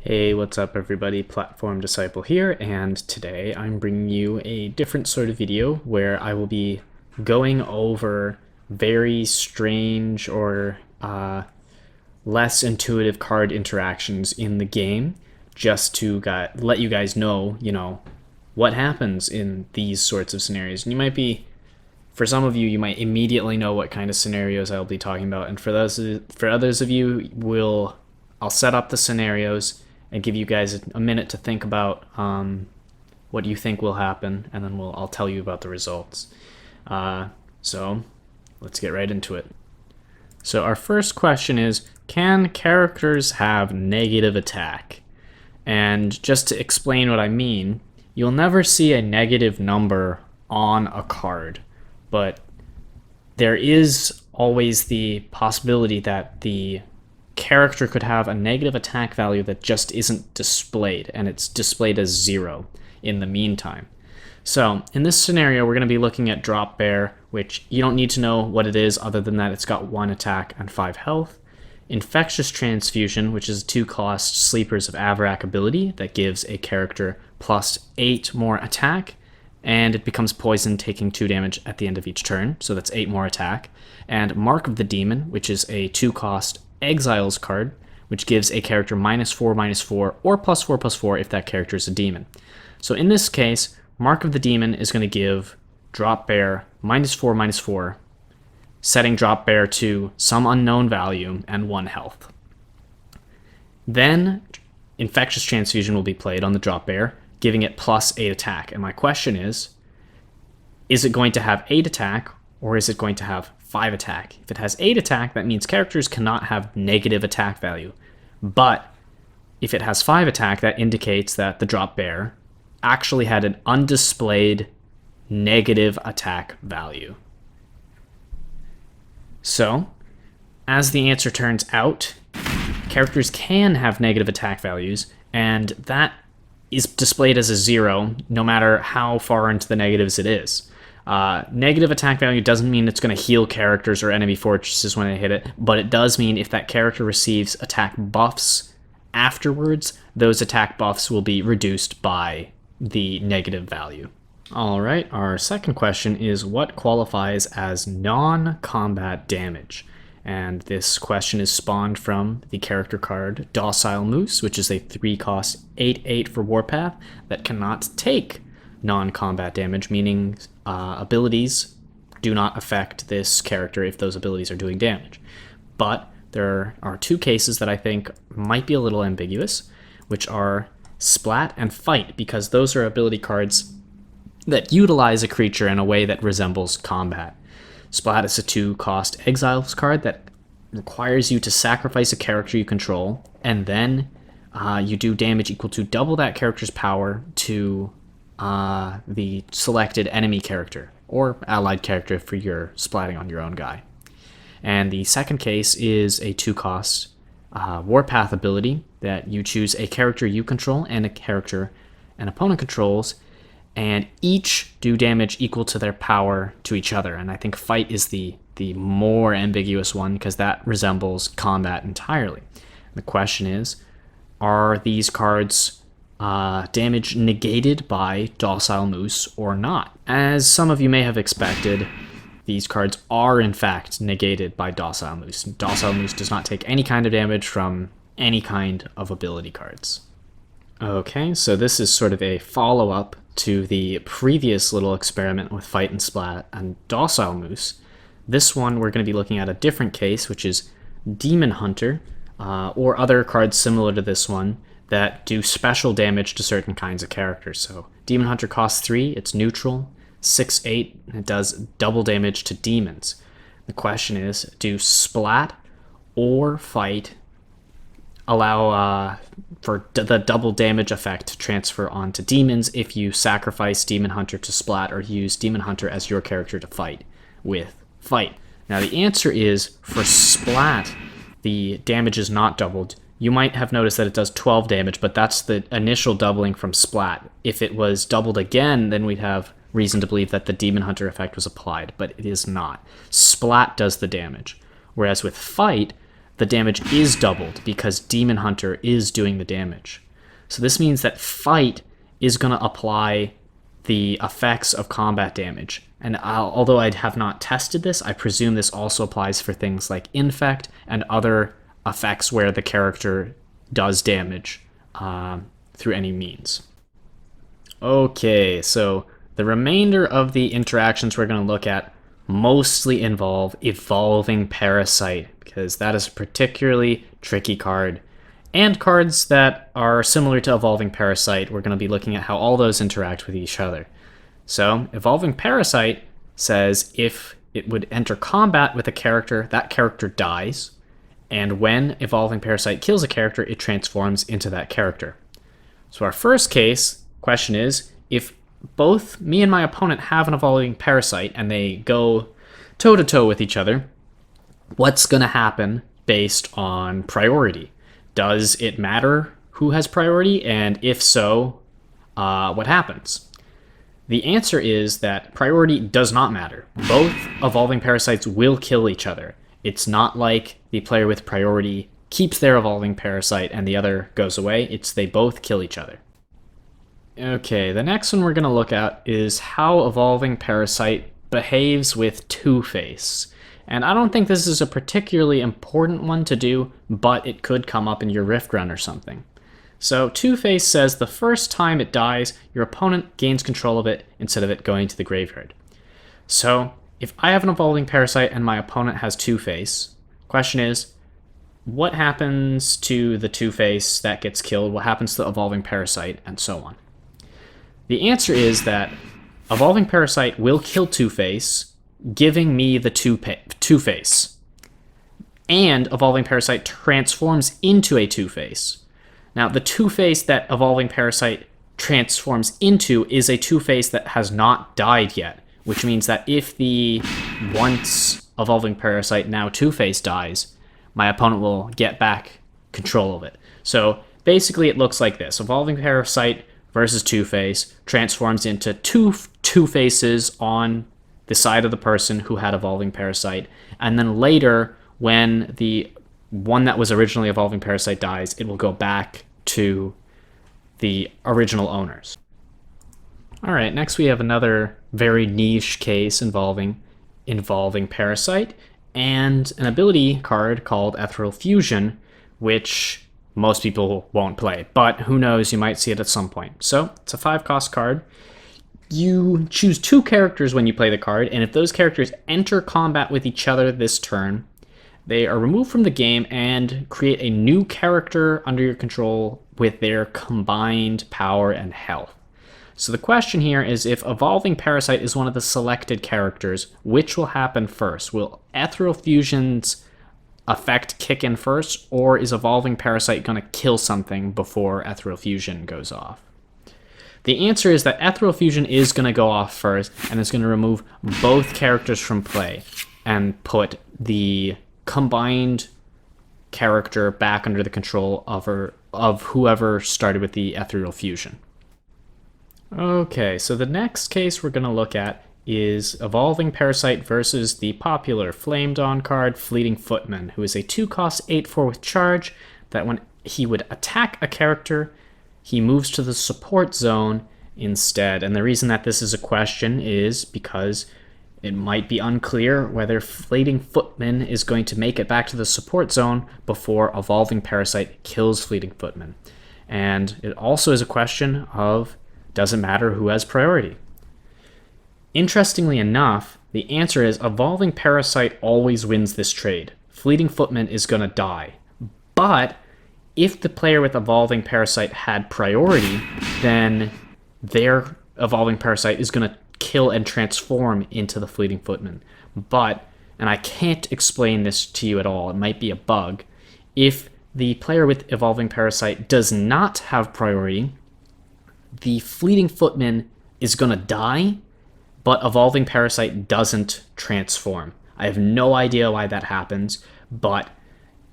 Hey, what's up everybody? Platform Disciple here, and today I'm bringing you a different sort of video where I will be going over very strange or less intuitive card interactions in the game, just to let you guys know, what happens in these sorts of scenarios. And for some of you, you might immediately know what kind of scenarios I'll be talking about, and for others of you, I'll set up the scenarios and give you guys a minute to think about what you think will happen, and then I'll tell you about the results. So let's get right into it. So our first question is, can characters have negative attack? And just to explain what I mean, you'll never see a negative number on a card, but there is always the possibility that the character could have a negative attack value that just isn't displayed, and it's displayed as 0 in the meantime. So in this scenario, we're going to be looking at Drop Bear, which you don't need to know what it is other than that it's got 1 attack and 5 health. Infectious Transfusion, which is a 2-cost Sleepers of Avrak ability that gives a character plus 8 more attack, and it becomes poisoned, taking 2 damage at the end of each turn, so that's 8 more attack. And Mark of the Demon, which is a 2-cost Exiles card, which gives a character -4/-4 or +4/+4 if that character is a demon. So in this case, Mark of the Demon is going to give Drop Bear -4/-4, setting Drop Bear to some unknown value and 1 health. Then Infectious Transfusion will be played on the Drop Bear, giving it +8 attack. And my question is it going to have 8 attack, or is it going to have 5 attack? If it has 8 attack, that means characters cannot have negative attack value. But if it has 5 attack, that indicates that the Drop Bear actually had an undisplayed negative attack value. So, as the answer turns out, characters can have negative attack values, and that is displayed as a 0 no matter how far into the negatives it is. Negative attack value doesn't mean it's going to heal characters or enemy fortresses when they hit it, but it does mean if that character receives attack buffs afterwards, those attack buffs will be reduced by the negative value. Alright, our second question is, what qualifies as non-combat damage? And this question is spawned from the character card Docile Moose, which is a 3-cost 8/8 for Warpath that cannot take non-combat damage, meaning abilities do not affect this character if those abilities are doing damage. But there are 2 cases that I think might be a little ambiguous, which are Splat and Fight, because those are ability cards that utilize a creature in a way that resembles combat. Splat is a 2-cost Exiles card that requires you to sacrifice a character you control, and then you do damage equal to double that character's power to the selected enemy character or allied character for your splatting on your own guy. And the second case is a 2-cost Warpath ability that you choose a character you control and a character an opponent controls, and each do damage equal to their power to each other. And I think Fight is the more ambiguous one because that resembles combat entirely. The question is, are these cards damage negated by Docile Moose or not? As some of you may have expected, these cards are in fact negated by Docile Moose. Docile Moose does not take any kind of damage from any kind of ability cards. Okay, so this is sort of a follow-up to the previous little experiment with Fight and Splat and Docile Moose. This one we're going to be looking at a different case, which is Demon Hunter, or other cards similar to this one that do special damage to certain kinds of characters. So Demon Hunter costs 3, it's neutral, 6/8, and it does double damage to demons. The question is, do Splat or Fight allow for the double damage effect to transfer onto demons if you sacrifice Demon Hunter to Splat or use Demon Hunter as your character to fight with Fight? Now the answer is, for Splat, the damage is not doubled. You might have noticed that it does 12 damage, but that's the initial doubling from Splat. If it was doubled again, then we'd have reason to believe that the Demon Hunter effect was applied, but it is not. Splat does the damage. Whereas with Fight, the damage is doubled because Demon Hunter is doing the damage. So this means that Fight is going to apply the effects of combat damage. And although I have not tested this, I presume this also applies for things like Infect and other effects where the character does damage through any means. Okay, so the remainder of the interactions we're going to look at mostly involve Evolving Parasite, because that is a particularly tricky card. And cards that are similar to Evolving Parasite, we're going to be looking at how all those interact with each other. So, Evolving Parasite says if it would enter combat with a character, that character dies, and when Evolving Parasite kills a character, it transforms into that character. So our first question is, if both me and my opponent have an Evolving Parasite and they go toe-to-toe with each other, what's going to happen based on priority? Does it matter who has priority? And if so, what happens? The answer is that priority does not matter. Both Evolving Parasites will kill each other. It's not like the player with priority keeps their Evolving Parasite and the other goes away. It's they both kill each other. Okay, the next one we're going to look at is how Evolving Parasite behaves with Two-Face. And I don't think this is a particularly important one to do, but it could come up in your Rift Run or something. So Two-Face says the first time it dies, your opponent gains control of it instead of it going to the graveyard. So if I have an Evolving Parasite and my opponent has Two-Face, question is, what happens to the Two-Face that gets killed? What happens to the Evolving Parasite? And so on. The answer is that Evolving Parasite will kill Two-Face, giving me the Two-Face. And Evolving Parasite transforms into a Two-Face. Now, the Two-Face that Evolving Parasite transforms into is a Two-Face that has not died yet, which means that if the once Evolving Parasite, now Two-Face, dies, my opponent will get back control of it. So basically it looks like this. Evolving Parasite versus Two-Face transforms into two Two-Faces on the side of the person who had Evolving Parasite, and then later, when the one that was originally Evolving Parasite dies, it will go back to the original owners. Alright, next we have another very niche case involving Parasite, and an ability card called Ethereal Fusion, which most people won't play, but who knows, you might see it at some point. So, it's a 5-cost card. You choose 2 characters when you play the card, and if those characters enter combat with each other this turn, they are removed from the game and create a new character under your control with their combined power and health. So the question here is, if Evolving Parasite is one of the selected characters, which will happen first? Will Ethereal Fusion's effect kick in first, or is Evolving Parasite going to kill something before Ethereal Fusion goes off? The answer is that Ethereal Fusion is going to go off first, and it's going to remove both characters from play and put the combined character back under the control of whoever started with the Ethereal Fusion. Okay, so the next case we're going to look at is Evolving Parasite versus the popular Flame Dawn card, Fleeting Footman, who is a 2-cost 8/4 with charge that when he would attack a character, he moves to the support zone instead. And the reason that this is a question is because it might be unclear whether Fleeting Footman is going to make it back to the support zone before Evolving Parasite kills Fleeting Footman. And it also is a question of, does it matter who has priority? Interestingly enough, the answer is Evolving Parasite always wins this trade. Fleeting Footman is going to die. But if the player with Evolving Parasite had priority, then their Evolving Parasite is going to kill and transform into the Fleeting Footman. But, and I can't explain this to you at all, it might be a bug, if the player with Evolving Parasite does not have priority, the Fleeting Footman is going to die, but Evolving Parasite doesn't transform. I have no idea why that happens, but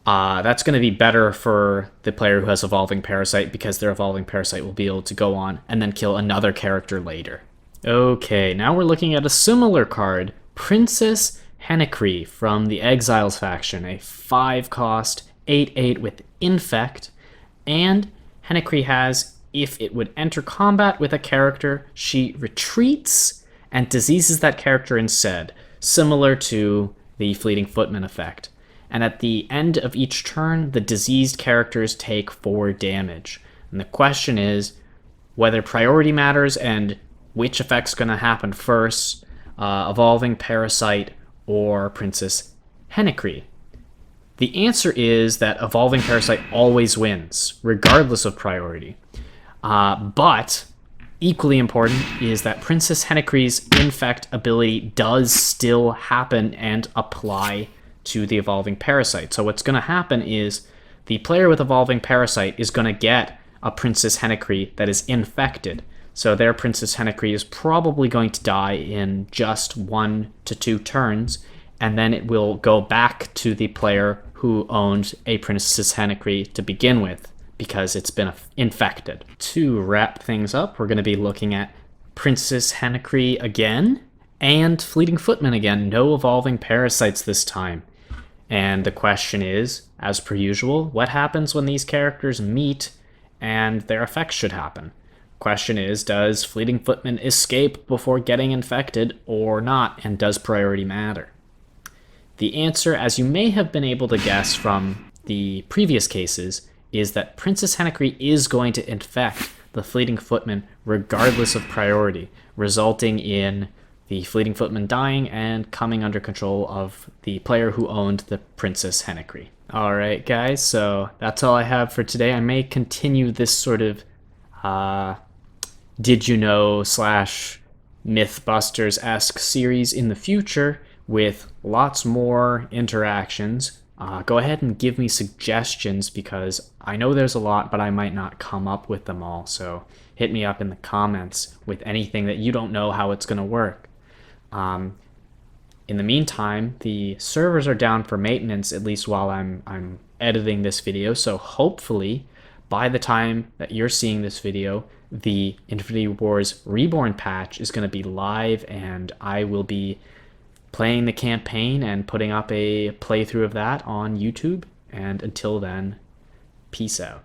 that's going to be better for the player who has Evolving Parasite, because their Evolving Parasite will be able to go on and then kill another character later. Okay, now we're looking at a similar card, Princess Hennekree from the Exiles faction, a 5-cost 8/8 with Infect, and Hennekree has, if it would enter combat with a character, she retreats and diseases that character instead, similar to the Fleeting Footman effect. And at the end of each turn, the diseased characters take 4 damage. And the question is whether priority matters and which effect's going to happen first, Evolving Parasite or Princess Hennekree. The answer is that Evolving Parasite always wins, regardless of priority. But equally important is that Princess Hennekree's Infect ability does still happen and apply to the Evolving Parasite. So what's going to happen is the player with Evolving Parasite is going to get a Princess Hennekree that is infected. So their Princess Hennekree is probably going to die in just 1 to 2 turns, and then it will go back to the player who owned a Princess Hennekree to begin with, because it's been infected. To wrap things up, we're going to be looking at Princess Hennekree again, and Fleeting Footman again. No Evolving Parasites this time. And the question is, as per usual, what happens when these characters meet and their effects should happen? Question is, does Fleeting Footman escape before getting infected or not, and does priority matter? The answer, as you may have been able to guess from the previous cases, is that Princess Hennekree is going to infect the Fleeting Footman regardless of priority, resulting in the Fleeting Footman dying and coming under control of the player who owned the Princess Hennekree. Alright guys, so that's all I have for today. I may continue this sort of Did You Know / Mythbusters-esque series in the future with lots more interactions. Go ahead and give me suggestions, because I know there's a lot, but I might not come up with them all. So hit me up in the comments with anything that you don't know how it's going to work. In the meantime, the servers are down for maintenance, at least while I'm editing this video. So hopefully, by the time that you're seeing this video, the Infinity Wars Reborn patch is going to be live, and I will be playing the campaign and putting up a playthrough of that on YouTube. And until then, peace out.